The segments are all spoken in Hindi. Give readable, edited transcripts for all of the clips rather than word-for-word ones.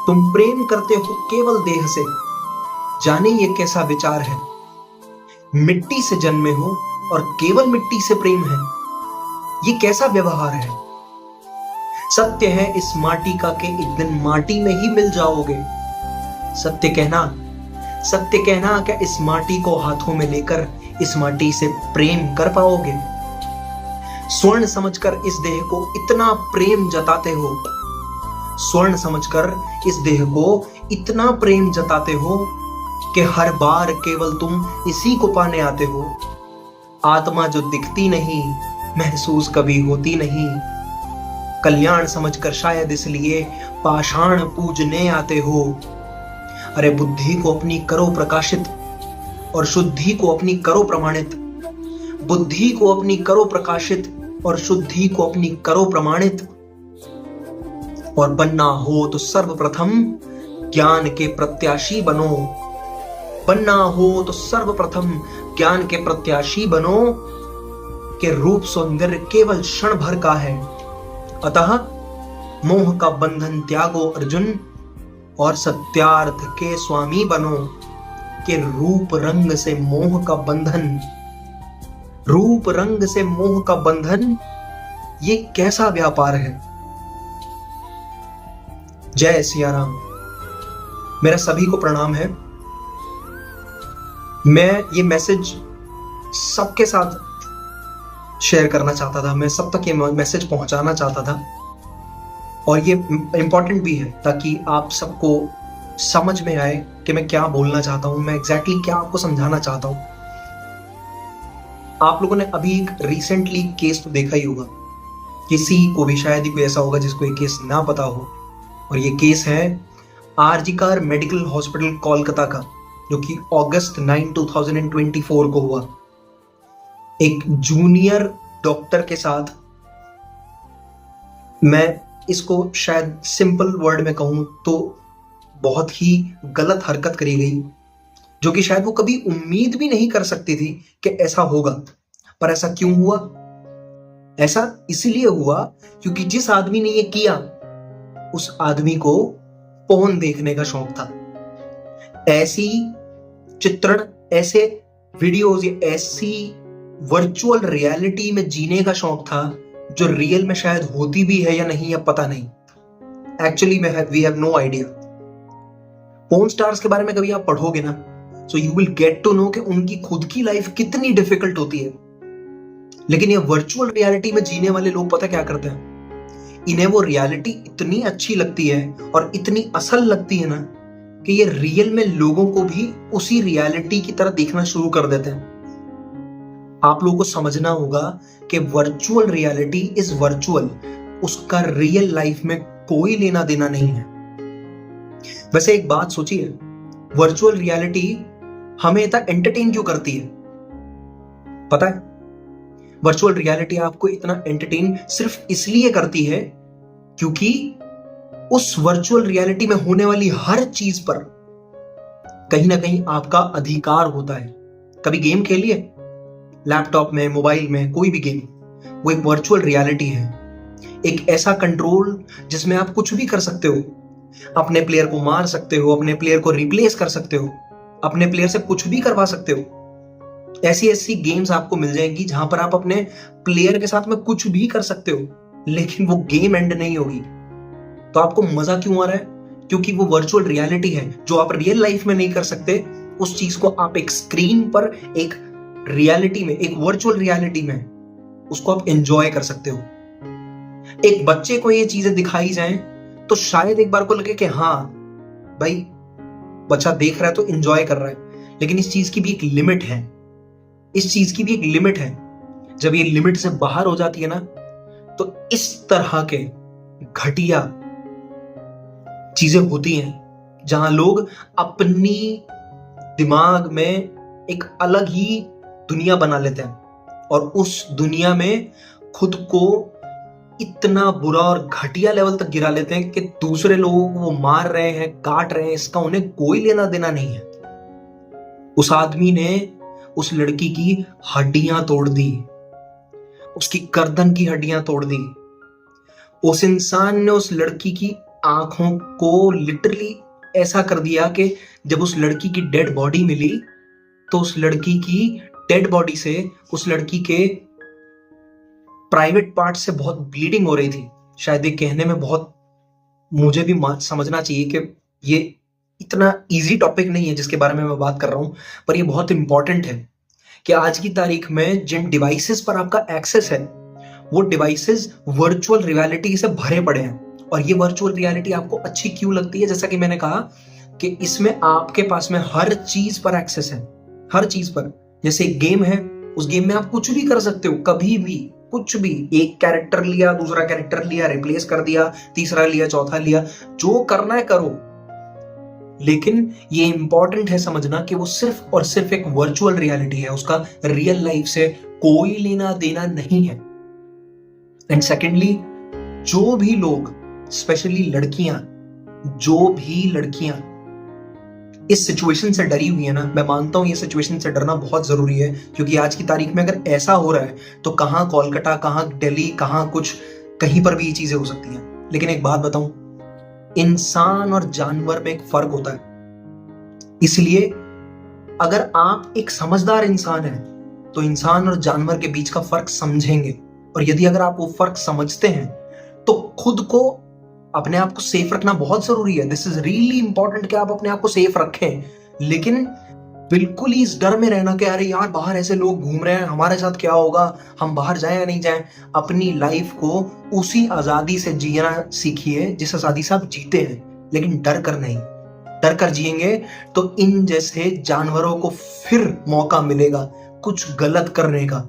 तुम प्रेम करते हो केवल देह से, जाने ये कैसा विचार है। मिट्टी से जन्मे हो और केवल मिट्टी से प्रेम है, ये कैसा व्यवहार है। सत्य है इस माटी का कि एक दिन माटी में ही मिल जाओगे। सत्य कहना क्या इस माटी को हाथों में लेकर इस माटी से प्रेम कर पाओगे। स्वर्ण समझकर इस देह को इतना प्रेम जताते हो, स्वर्ण समझकर इस देह को इतना प्रेम जताते हो कि हर बार केवल तुम इसी को पाने आते हो। आत्मा जो दिखती नहीं, महसूस कभी होती नहीं। कल्याण समझकर शायद इसलिए पाषाण पूजने आते हो। अरे बुद्धि को अपनी करो प्रकाशित और शुद्धि को अपनी करो प्रमाणित। बुद्धि को अपनी करो प्रकाशित और शुद्धि को अपनी करो प्रमाणित। और बनना हो तो सर्वप्रथम ज्ञान के प्रत्याशी बनो। बनना हो तो सर्वप्रथम ज्ञान के प्रत्याशी बनो कि रूप सौंदर्य केवल क्षण भर का है। अतः मोह का बंधन त्यागो अर्जुन और सत्यार्थ के स्वामी बनो। कि रूप रंग से मोह का बंधन, रूप रंग से मोह का बंधन, ये कैसा व्यापार है। जय सिया राम। मेरा सभी को प्रणाम है। मैं ये मैसेज सबके साथ शेयर करना चाहता था, मैं सब तक ये मैसेज पहुंचाना चाहता था और ये इंपॉर्टेंट भी है ताकि आप सबको समझ में आए कि मैं क्या बोलना चाहता हूं, मैं एग्जैक्टली क्या आपको समझाना चाहता हूं। आप लोगों ने अभी एक रिसेंटली केस तो देखा ही होगा, किसी को भी शायद ही कोई ऐसा होगा जिसको ये केस ना पता हो। और ये केस है RG Kar medical hospital Kolkata का, जो कि अगस्त 9, 2024 को हुआ। एक जूनियर डॉक्टर के साथ, मैं इसको शायद सिंपल वर्ड में कहूं तो बहुत ही गलत हरकत करी गई, जो कि शायद वो कभी उम्मीद भी नहीं कर सकती थी कि ऐसा होगा। पर ऐसा क्यों हुआ? ऐसा इसलिए हुआ क्योंकि जिस आदमी ने ये किया उस आदमी को पोर्न देखने का शौक था। ऐसी चित्रण, ऐसे वीडियोस, ऐसी वर्चुअल रियलिटी में जीने का शौक था जो रियल में शायद होती भी है या नहीं, अब पता नहीं। Actually we have no idea. Porn stars के बारे में कभी आप पढ़ोगे ना, so you will get to know कि उनकी खुद की लाइफ कितनी डिफिकल्ट होती है। लेकिन ये वर्चुअल रियलिटी में जीने वाले लोग पता क्या करते हैं, इन्हें वो रियलिटी इतनी अच्छी लगती है और इतनी असल लगती है ना कि ये रियल में लोगों को भी उसी रियलिटी की तरह देखना शुरू कर देते हैं। आप लोगों को समझना होगा कि वर्चुअल रियलिटी इज वर्चुअल, उसका रियल लाइफ में कोई लेना देना नहीं है। वैसे एक बात सोचिए, वर्चुअल रियलिटी हमें इतना एंटरटेन क्यों करती है? पता है, वर्चुअल रियलिटी आपको इतना एंटरटेन सिर्फ इसलिए करती है क्योंकि उस वर्चुअल रियलिटी में होने वाली हर चीज पर कहीं ना कहीं आपका अधिकार होता है। कभी गेम खेलिए, लैपटॉप में, मोबाइल में, कोई भी गेम, वो एक वर्चुअल रियलिटी है। एक ऐसा कंट्रोल जिसमें आप कुछ भी कर सकते हो। अपने प्लेयर को मार सकते हो, अपने प्लेयर को रिप्लेस कर सकते हो, अपने प्लेयर से कुछ भी करवा सकते हो। ऐसी ऐसी गेम्स आपको मिल जाएंगी जहां पर आप अपने प्लेयर के साथ में कुछ भी कर सकते हो, लेकिन वो गेम एंड नहीं होगी। तो आपको मजा क्यों आ रहा है? क्योंकि वो वर्चुअल रियलिटी है। जो आप रियल लाइफ में नहीं कर सकते, उस चीज को आप एक स्क्रीन पर, एक रियलिटी में, एक वर्चुअल रियलिटी में, उसको आप एंजॉय कर सकते हो। एक बच्चे को ये चीजें दिखाई जाएं तो शायद एक बार को लगे कि हाँ भाई, बच्चा देख रहा है तो एंजॉय कर रहा है, लेकिन इस चीज की भी एक लिमिट है। इस चीज की भी एक लिमिट है। जब ये लिमिट से बाहर हो जाती है ना, तो इस तरह के घटिया चीजें होती हैं जहां लोग अपनी दिमाग में एक अलग ही दुनिया बना लेते हैं और उस दुनिया में खुद को इतना बुरा और घटिया लेवल तक गिरा लेते हैं कि दूसरे लोगों को वो मार रहे हैं, काट रहे हैं, इसका उन्हें कोई लेना देना नहीं है। उस आदमी ने उस लड़की की हड्डियां तोड़ दी, उसकी गर्दन की हड्डियां तोड़ दी। उस इंसान ने उस लड़की की आंखों को लिटरली ऐसा कर दिया कि जब उस लड़की की डेड बॉडी मिली तो उस लड़की की डेड बॉडी से उस लड़की के प्राइवेट पार्ट से बहुत ब्लीडिंग हो रही थी। शायद ये कहने में बहुत मुझे भी समझना चाहिए कि ये इतना इजी टॉपिक नहीं है जिसके बारे में मैं बात कर रहा हूं, पर ये बहुत इंपॉर्टेंट है कि आज की तारीख में जिन डिवाइसेस पर आपका एक्सेस है वो डिवाइसेस वर्चुअल रियलिटी से भरे पड़े हैं। और ये वर्चुअल रियलिटी आपको अच्छी क्यों लगती है? जैसा कि मैंने कहा कि इसमें आपके पास में हर चीज पर एक्सेस है, हर चीज पर। जैसे एक गेम है, उस गेम में आप कुछ भी कर सकते हो, कभी भी कुछ भी। एक कैरेक्टर लिया, दूसरा कैरेक्टर लिया, रिप्लेस कर दिया, तीसरा लिया, चौथा लिया, जो करना है करो। लेकिन ये इंपॉर्टेंट है समझना कि वो सिर्फ और सिर्फ एक वर्चुअल रियलिटी है, उसका रियल लाइफ से कोई लेना देना नहीं है। एंड सेकेंडली, जो भी लोग, स्पेशली लड़कियां, जो भी लड़कियां इस सिचुएशन से डरी हुई है ना, मैं मानता हूं ये सिचुएशन से डरना बहुत जरूरी है, क्योंकि आज की तारीख में अगर ऐसा हो रहा है तो कहां कोलकाता, कहां दिल्ली, कहां कुछ, कहीं पर भी ये चीजें हो सकती हैं। लेकिन एक बात बताऊं, इंसान और जानवर में एक फर्क होता है। इसलिए अगर आप एक समझदार इंसान हैं तो इंसान और जानवर के बीच का फर्क समझेंगे। और यदि अगर आप वो फर्क समझते हैं तो खुद को, अपने आप को सेफ रखना बहुत जरूरी है। दिस इज रियली इंपॉर्टेंट कि आप अपने आप को सेफ रखें। लेकिन बिल्कुल ही इस डर में रहना कि अरे यार बाहर ऐसे लोग घूम रहे हैं, हमारे साथ क्या होगा, हम बाहर जाए या नहीं जाए। अपनी लाइफ को उसी आजादी से जीना सीखिए जिस आजादी से आप जीते हैं, लेकिन डर कर नहीं। डर कर जिएंगे तो इन जैसे जानवरों को फिर मौका मिलेगा कुछ गलत करने का।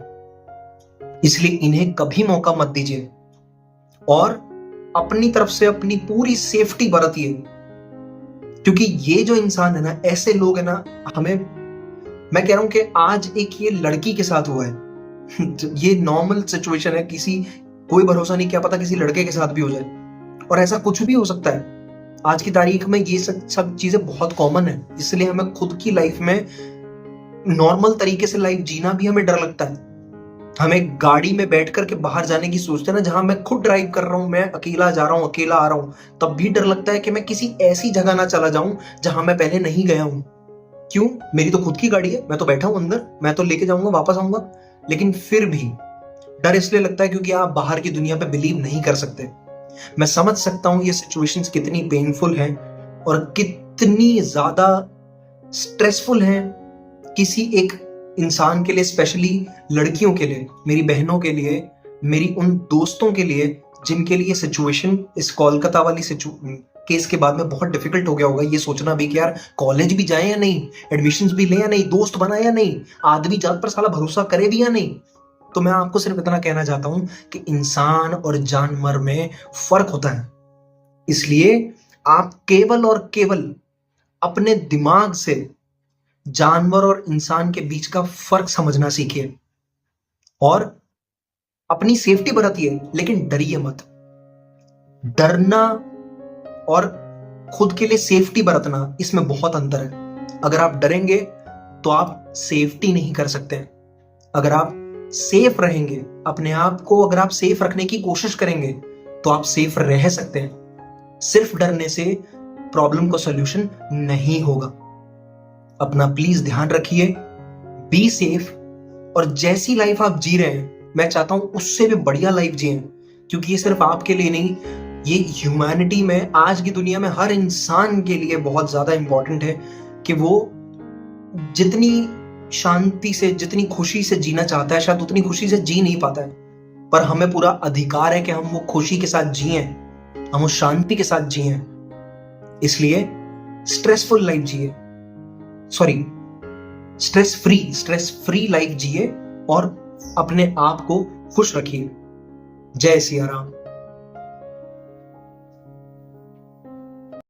इसलिए इन्हें कभी मौका मत दीजिए और अपनी तरफ से अपनी पूरी सेफ्टी बरतिए, क्योंकि ये जो इंसान है ना, ऐसे लोग है ना, हमें, मैं कह रहा हूं कि आज एक ये लड़की के साथ हुआ है ये नॉर्मल सिचुएशन है, कोई भरोसा नहीं, क्या पता किसी लड़के के साथ भी हो जाए। और ऐसा कुछ भी हो सकता है। आज की तारीख में ये सब चीजें बहुत कॉमन है, इसलिए हमें खुद की लाइफ में नॉर्मल तरीके से लाइफ जीना भी हमें डर लगता है। हमें गाड़ी में बैठ करके बाहर जाने की सोचते हैं ना, जहां मैं खुद ड्राइव कर रहा हूं, मैं अकेला जा रहा हूं, अकेला आ रहा हूं, तब भी डर लगता है कि मैं किसी ऐसी जगह ना चला जाऊं जहां मैं पहले नहीं गया हूं। क्यों? मेरी तो खुद की गाड़ी है, मैं तो बैठा हूं अंदर, मैं तो लेके जाऊंगा, वापस आऊंगा। लेकिन फिर भी डर इसलिए लगता है क्योंकि आप बाहर की दुनिया पे बिलीव नहीं कर सकते। मैं समझ सकता हूं ये सिचुएशंस कितनी पेनफुल हैं और कितनी ज्यादा स्ट्रेसफुल हैं किसी एक इंसान के लिए, स्पेशली लड़कियों के लिए, मेरी बहनों के लिए, मेरी उन दोस्तों के लिए जिनके लिए सिचुएशन इस कोलकाता वाली केस के बाद में बहुत डिफिकल्ट हो गया होगा ये सोचना भी कि यार कॉलेज भी जाए या नहीं, एडमिशंस भी ले या नहीं, दोस्त बनाए या नहीं, आदमी जात पर साला भरोसा करे भी या नहीं। तो मैं आपको सिर्फ इतना कहना चाहता हूं कि इंसान और जानवर में फर्क होता है। इसलिए आप केवल और केवल अपने दिमाग से जानवर और इंसान के बीच का फर्क समझना सीखिए और अपनी सेफ्टी बरतिए, लेकिन डरिए मत। डरना और खुद के लिए सेफ्टी बरतना, इसमें बहुत अंतर है। अगर आप डरेंगे तो आप सेफ्टी नहीं कर सकते। अगर आप सेफ रहेंगे, अपने आप को अगर आप सेफ रखने की कोशिश करेंगे तो आप सेफ रह सकते हैं। सिर्फ डरने से प्रॉब्लम का सॉल्यूशन नहीं होगा। अपना प्लीज ध्यान रखिए, बी सेफ, और जैसी लाइफ आप जी रहे हैं मैं चाहता हूं उससे भी बढ़िया लाइफ जिएं, क्योंकि ये सिर्फ आपके लिए नहीं, ये ह्यूमैनिटी में, आज की दुनिया में हर इंसान के लिए बहुत ज्यादा इंपॉर्टेंट है कि वो जितनी शांति से, जितनी खुशी से जीना चाहता है, शायद उतनी खुशी से जी नहीं पाता है, पर हमें पूरा अधिकार है कि हम वो खुशी के साथ जिएं, हम उस शांति के साथ जिएं। इसलिए स्ट्रेसफुल लाइफ जिए, सॉरी स्ट्रेस फ्री लाइफ जिए और अपने आप को खुश रखिए। जय सिया राम।